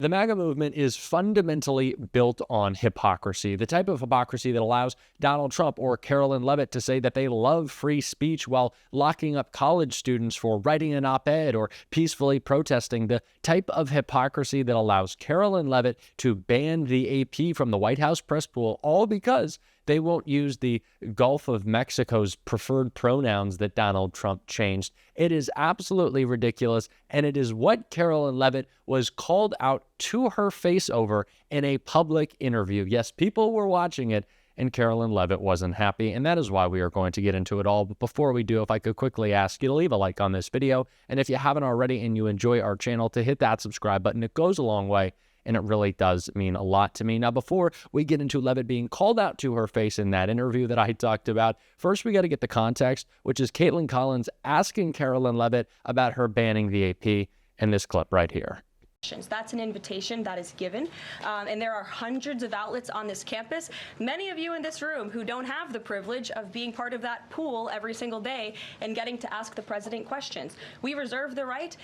The MAGA movement is fundamentally built on hypocrisy, the type of hypocrisy that allows Donald Trump or Karoline Leavitt to say that they love free speech while locking up college students for writing an op-ed or peacefully protesting, the type of hypocrisy that allows Karoline Leavitt to ban the AP from the White House press pool, all because they won't use the Gulf of Mexico's preferred pronouns that Donald Trump changed. It is absolutely ridiculous, and it is what Karoline Leavitt was called out to her face over in a public interview. Yes, people were watching it, and Karoline Leavitt wasn't happy, and that is why we are going to get into it all. But before we do, if I could quickly ask you to leave a like on this video, and if you haven't already and you enjoy our channel, to hit that subscribe button. It goes a long way, and it really does mean a lot to me. Now, before we get into Leavitt being called out to her face in that interview that I talked about, first we got to get the context, which is Caitlin Collins asking Karoline Leavitt about her banning the AP in this clip right here. That's an invitation that is given, and there are hundreds of outlets on this campus. Many of you in this room who don't have the privilege of being part of that pool every single day and getting to ask the president questions. We reserve the right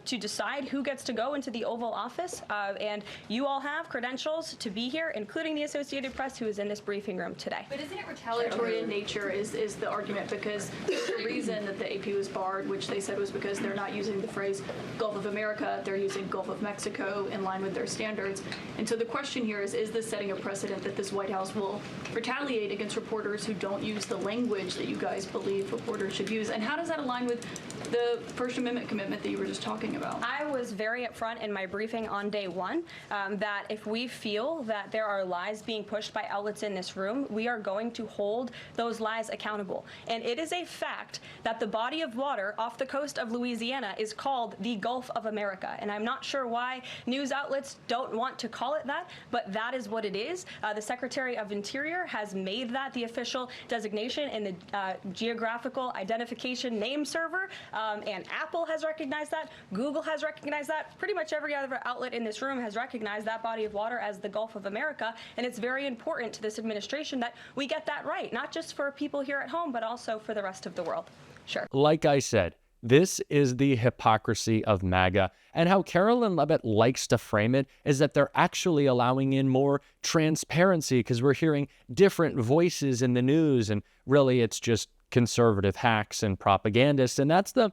to decide who gets to go into the Oval Office, and you all have credentials to be here, including the Associated Press, who is in this briefing room today. But isn't it retaliatory in nature is the argument, because the reason that the AP was barred, which they said was because they're not using the phrase Gulf of America, they're using Gulf of Mexico in line with their standards. And so the question here is this setting a precedent that this White House will retaliate against reporters who don't use the language that you guys believe reporters should use? And how does that align with the First Amendment commitment that you were just talking about? I was very upfront in my briefing on day one that if we feel that there are lies being pushed by outlets in this room, we are going to hold those lies accountable. And it is a fact that the body of water off the coast of Louisiana is called the Gulf of America. And I'm not sure why news outlets don't want to call it that, but that is what it is. The Secretary of Interior has made that the official designation in the geographical identification name server, and Apple has recognized that, Google has recognized that, pretty much every other outlet in this room has recognized that body of water as the Gulf of America, and it's very important to this administration that we get that right, not just for people here at home, but also for the rest of the world. Sure. Like I said, this is the hypocrisy of MAGA, and how Karoline Leavitt likes to frame it is that they're actually allowing in more transparency because we're hearing different voices in the news, and really it's just conservative hacks and propagandists. And that's the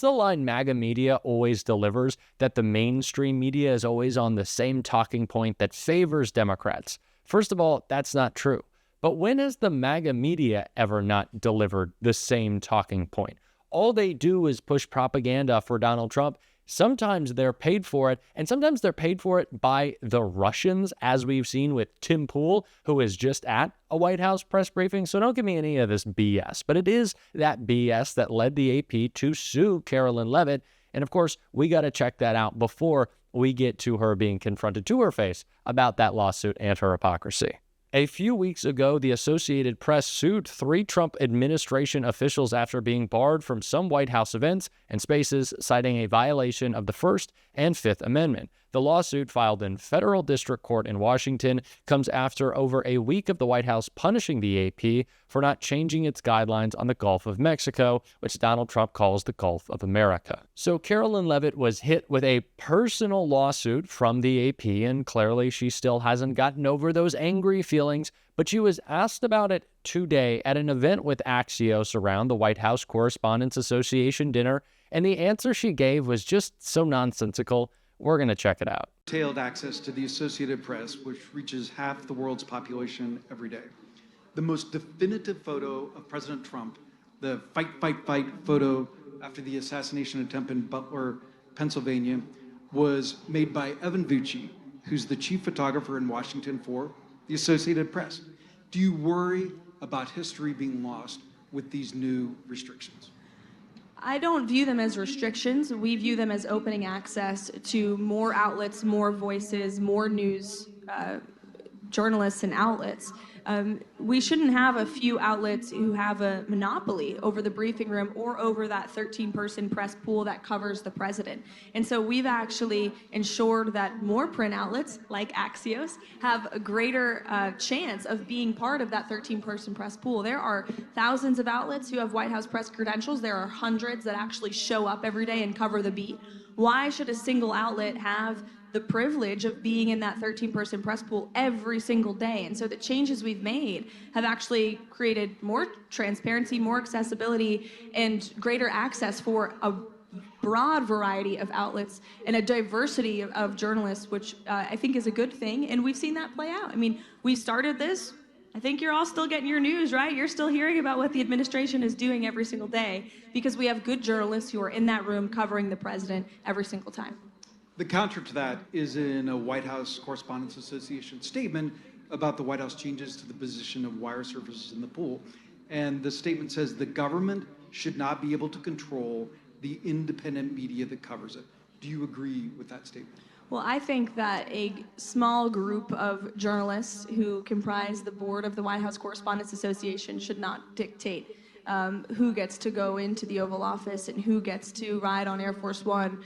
line MAGA media always delivers, that the mainstream media is always on the same talking point that favors Democrats. First of all, that's not true. But when has the MAGA media ever not delivered the same talking point? All they do is push propaganda for Donald Trump. Sometimes they're paid for it, and sometimes they're paid for it by the Russians, as we've seen with Tim Pool, who is just at a White House press briefing. So don't give me any of this BS. But it is that BS that led the AP to sue Karoline Leavitt. And of course, we got to check that out before we get to her being confronted to her face about that lawsuit and her hypocrisy. A few weeks ago, the Associated Press sued 3 Trump administration officials after being barred from some White House events and spaces, citing a violation of the First and Fifth Amendment. The lawsuit, filed in federal district court in Washington, comes after over a week of the White House punishing the AP for not changing its guidelines on the Gulf of Mexico, which Donald Trump calls the Gulf of America. So Karoline Leavitt was hit with a personal lawsuit from the AP, and clearly she still hasn't gotten over those angry feelings, but she was asked about it today at an event with Axios around the White House Correspondents Association dinner, and the answer she gave was just so nonsensical. We're going to check it out. Curtailed access to the Associated Press, which reaches half the world's population every day. The most definitive photo of President Trump, the fight, fight, fight photo after the assassination attempt in Butler, Pennsylvania, was made by Evan Vucci, who's the chief photographer in Washington for the Associated Press. Do you worry about history being lost with these new restrictions? I don't view them as restrictions. We view them as opening access to more outlets, more voices, more news journalists and outlets. We shouldn't have a few outlets who have a monopoly over the briefing room or over that 13-person press pool that covers the president. And so we've actually ensured that more print outlets, like Axios, have a greater chance of being part of that 13-person press pool. There are thousands of outlets who have White House press credentials. There are hundreds that actually show up every day and cover the beat. Why should a single outlet have the privilege of being in that 13-person press pool every single day. And so the changes we've made have actually created more transparency, more accessibility, and greater access for a broad variety of outlets and a diversity of journalists, which I think is a good thing. And we've seen that play out. I mean, we started this. I think you're all still getting your news, right? You're still hearing about what the administration is doing every single day because we have good journalists who are in that room covering the president every single time. The counter to that is in a White House Correspondents Association statement about the White House changes to the position of wire services in the pool. And the statement says the government should not be able to control the independent media that covers it. Do you agree with that statement? Well, I think that a small group of journalists who comprise the board of the White House Correspondents Association should not dictate who gets to go into the Oval Office and who gets to ride on Air Force One.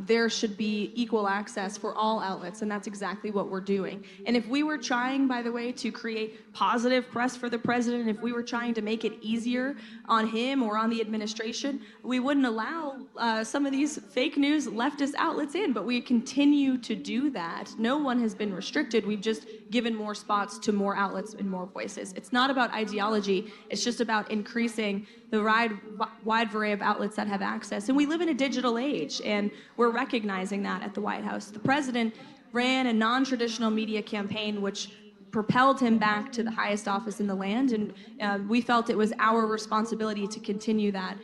There should be equal access for all outlets, and that's exactly what we're doing. And if we were trying, by the way, to create positive press for the president, if we were trying to make it easier on him or on the administration, we wouldn't allow some of these fake news leftist outlets in, but we continue to do that. No one has been restricted. We've just given more spots to more outlets and more voices. It's not about ideology. It's just about increasing the wide variety of outlets that have access. And we live in a digital age, and we're recognizing that at the White House. The president ran a non-traditional media campaign which propelled him back to the highest office in the land, and we felt it was our responsibility to continue that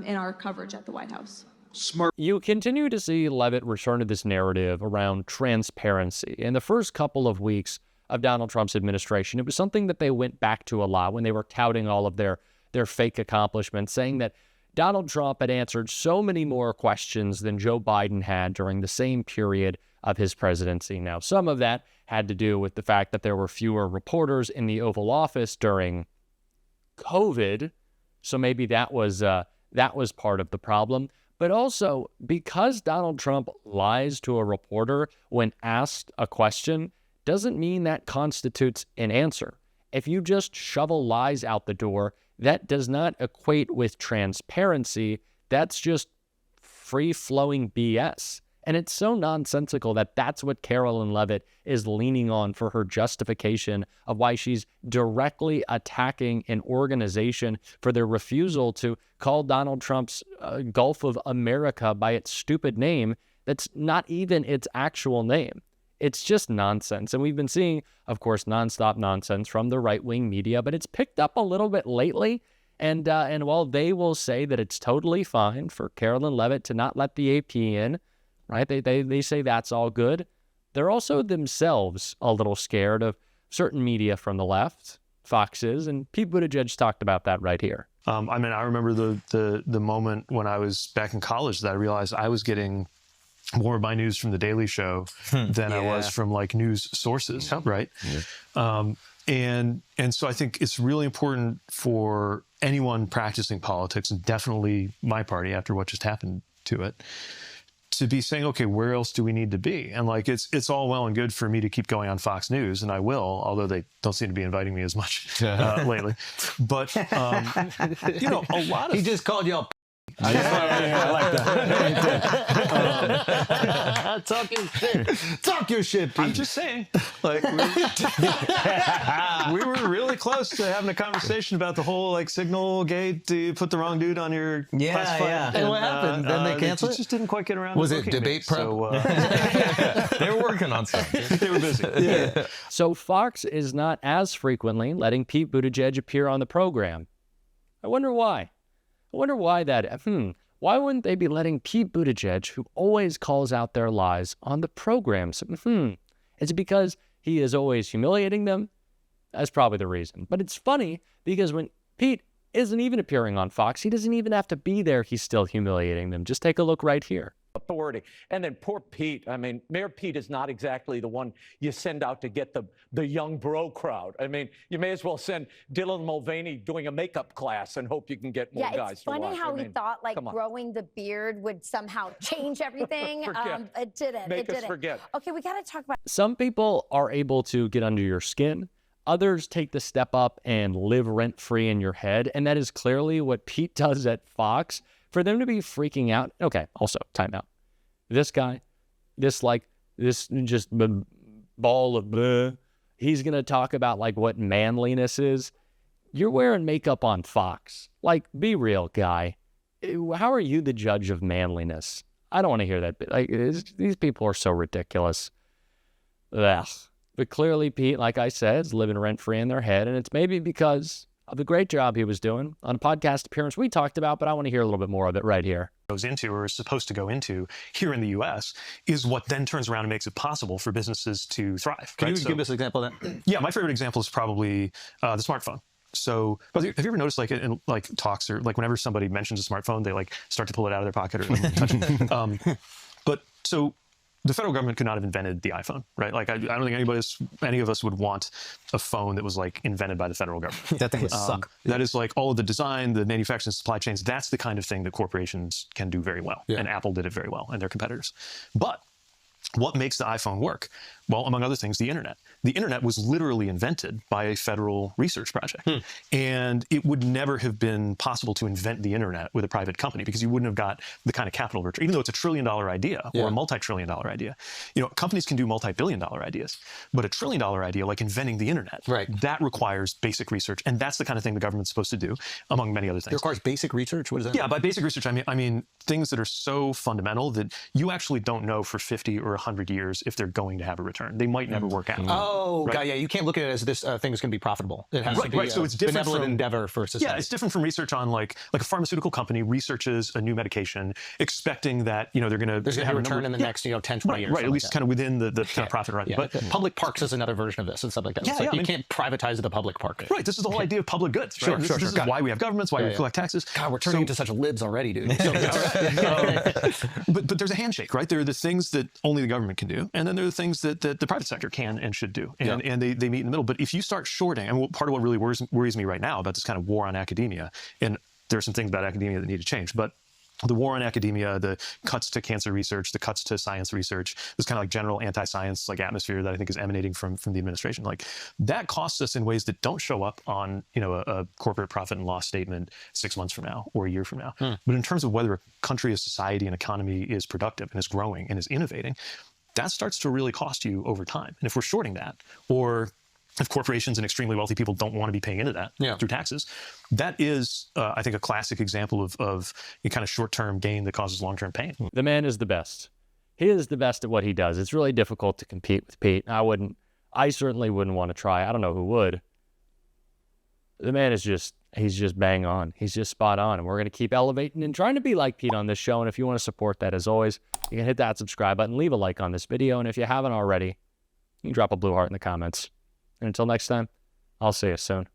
in our coverage at the White House. Smart. You continue to see Leavitt return to this narrative around transparency. In the first couple of weeks of Donald Trump's administration, it was something that they went back to a lot when they were touting all of their fake accomplishments, saying that Donald Trump had answered so many more questions than Joe Biden had during the same period of his presidency. Now, some of that had to do with the fact that there were fewer reporters in the Oval Office during COVID, so maybe that was part of the problem. But also, because Donald Trump lies to a reporter when asked a question, doesn't mean that constitutes an answer. If you just shovel lies out the door, that does not equate with transparency. That's just free-flowing BS. And it's so nonsensical that that's what Karoline Leavitt is leaning on for her justification of why she's directly attacking an organization for their refusal to call Donald Trump's Gulf of America by its stupid name that's not even its actual name. It's just nonsense. And we've been seeing, of course, nonstop nonsense from the right-wing media, but it's picked up a little bit lately. And while they will say that it's totally fine for Karoline Leavitt to not let the AP in, right? They say that's all good. They're also themselves a little scared of certain media from the left, Fox is, and Pete Buttigieg talked about that right here. I remember the moment when I was back in college that I realized I was getting more of my news from the Daily Show than I was from like news sources, right? Yeah. And so I think it's really important for anyone practicing politics, and definitely my party after what just happened to it, to be saying, okay, where else do we need to be? And like, it's all well and good for me to keep going on Fox News, and I will, although they don't seem to be inviting me as much lately. But, a lot of... He just called y'all I like that. Talk your shit, Pete. I'm just saying, like, we were really close to having a conversation about the whole like signal gate. You put the wrong dude on your classified. Yeah. And what happened? Then they canceled it? Just didn't quite get around. Was to it debate prep? So, they were working on something. They were busy. Yeah. So Fox is not as frequently letting Pete Buttigieg appear on the program. I wonder why. I wonder why that. Why wouldn't they be letting Pete Buttigieg, who always calls out their lies, on the programs? Is it because he is always humiliating them? That's probably the reason. But it's funny because when Pete isn't even appearing on Fox, he doesn't even have to be there. He's still humiliating them. Just take a look right here. Authority. And then poor Pete. I mean, Mayor Pete is not exactly the one you send out to get the young bro crowd. I mean, you may as well send Dylan Mulvaney doing a makeup class and hope you can get more guys to watch. Yeah, it's funny how he thought like growing the beard would somehow change everything. It didn't. Make us forget. Okay, we got to talk about. Some people are able to get under your skin. Others take the step up and live rent-free in your head. And that is clearly what Pete does at Fox. For them to be freaking out. Okay, also, time out. This guy, this this just ball of bleh. He's going to talk about like what manliness is. You're wearing makeup on Fox. Like, be real, guy. How are you the judge of manliness? I don't want to hear that. Like, these people are so ridiculous. Ugh. But clearly, Pete, like I said, is living rent-free in their head, and it's maybe because of the great job he was doing on a podcast appearance we talked about, but I want to hear a little bit more of it right here. Goes into or is supposed to go into here in the U.S. is what then turns around and makes it possible for businesses to thrive. Can you give us an example of that? Yeah, my favorite example is probably the smartphone. So, have you ever noticed, like in like talks or like whenever somebody mentions a smartphone, they like start to pull it out of their pocket or like, touch it. But so the federal government could not have invented the iPhone, right? Like I don't think any of us would want a phone that was like invented by the federal government. That thing would suck. That is like all of the design, the manufacturing, supply chains. That's the kind of thing that corporations can do very well, and Apple did it very well, and their competitors. But what makes the iPhone work? Well, among other things, the internet. The internet was literally invented by a federal research project. And it would never have been possible to invent the internet with a private company because you wouldn't have got the kind of capital return, even though it's $1 trillion idea or a multi-trillion dollar idea. You know, companies can do multi-billion dollar ideas, but $1 trillion idea, like inventing the internet, that requires basic research. And that's the kind of thing the government's supposed to do, among many other things. It requires basic research? What does that mean? Yeah, by basic research, I mean things that are so fundamental that you actually don't know for 50 or 100 years if they're going to have a return. They might never work out. Oh, right. Yeah, you can't look at it as this thing is going to be profitable. It has to be so it's different benevolent from endeavor for society. Yeah, it's different from research on like a pharmaceutical company researches a new medication, expecting that they're going to there's going to be a return in the next 10, 20 years. Right, at least kind of within the kind of profit right. But public parks is another version of this and stuff like that. Yeah, it's like you can't privatize the public park. Right, this is the whole idea of public goods. Right? This is why we have governments, why we collect taxes. God, we're turning into such libs already, dude. But there's a handshake, right? There are the things that only the government can do, and then there are the things that the private sector can and should do, and they meet in the middle. But if you start shorting, and part of what really worries me right now about this kind of war on academia, and there are some things about academia that need to change, but the war on academia, the cuts to cancer research, the cuts to science research, this kind of like general anti-science like atmosphere that I think is emanating from the administration, like that costs us in ways that don't show up on a corporate profit and loss statement 6 months from now or a year from now. But in terms of whether a country, a society, an economy is productive and is growing and is innovating, that starts to really cost you over time. And if we're shorting that, or if corporations and extremely wealthy people don't want to be paying into that through taxes, that is, I think, a classic example of a kind of short-term gain that causes long-term pain. The man is the best. He is the best at what he does. It's really difficult to compete with Pete. I certainly wouldn't want to try. I don't know who would. The man is he's just bang on. He's just spot on. And we're going to keep elevating and trying to be like Pete on this show. And if you want to support that, as always, you can hit that subscribe button, leave a like on this video. And if you haven't already, you can drop a blue heart in the comments. And until next time, I'll see you soon.